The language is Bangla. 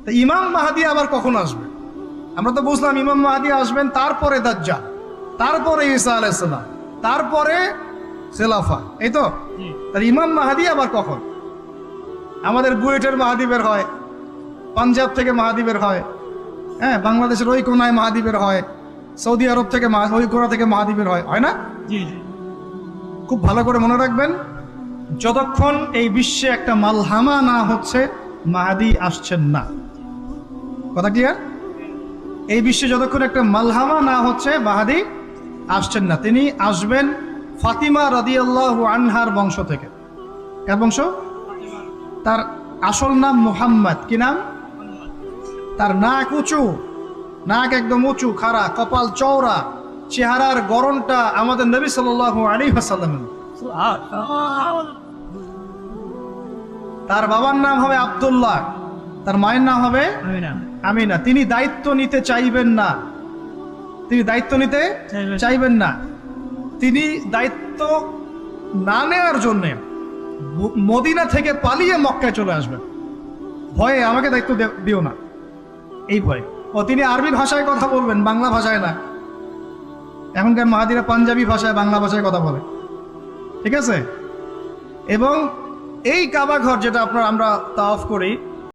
তা ইমাম মাহাদি আবার কখন আসবে? আমরা তো বুঝলাম ইমাম মাহাদি আসবেন তারপরে দাজ্জাল, তারপরে ঈসা আলাইহিস সালাম, তারপরে খেলাফা, এই তো। তার ইমাম মাহাদি আবার কখন? আমাদের বুয়েটের মাহাদি বের হয়, পাঞ্জাব থেকে মাহাদি বের হয়, হ্যাঁ, বাংলাদেশের ওই কোনায় মাহাদি বের হয়, সৌদি আরব থেকে ওই কোনা থেকে মাহাদি বের হয় না? খুব ভালো করে মনে রাখবেন, যতক্ষণ এই বিশ্বে একটা মালহামা না হচ্ছে মাহাদি আসছেন না। কথা ক্লিয়ার? এই বিশ্বে যতক্ষণ একটা মালহামা না হচ্ছে মাহাদি আসছেন না। তিনি আসবেন ফাতিমা রাদিয়াল্লাহু আনহার বংশ থেকে। কার বংশ? তার আসল নাম মুহাম্মদ। কি নাম? তার নাক উঁচু, নাক একদম উঁচু, খাড়া, কপাল চওড়া, চেহারার গড়নটা আমাদের নবী সাল্লাল্লাহু আলাইহি ওয়াসাল্লামের। তার বাবার নাম হবে আব্দুল্লাহ, তার মায়ের নাম হবে আমিনা। তিনি দায়িত্ব নিতে চাইবেন না, তিনি দায়িত্ব নিতে চাইবেন না। তিনি দায়িত্ব না নেওয়ার জন্য মদিনা থেকে পালিয়ে মক্কায় চলে আসবেন। ভয়ে আমাকে দায়িত্ব দিও না, এই ভয়ে। ও তিনি আরবি ভাষায় কথা বলবেন, বাংলা ভাষায় না। এখনকার মাহাদিরা পাঞ্জাবি ভাষায়, বাংলা ভাষায় কথা বলে, ঠিক আছে? এবং এই কাবা ঘর যেটা আমরা তাওয়াফ করি,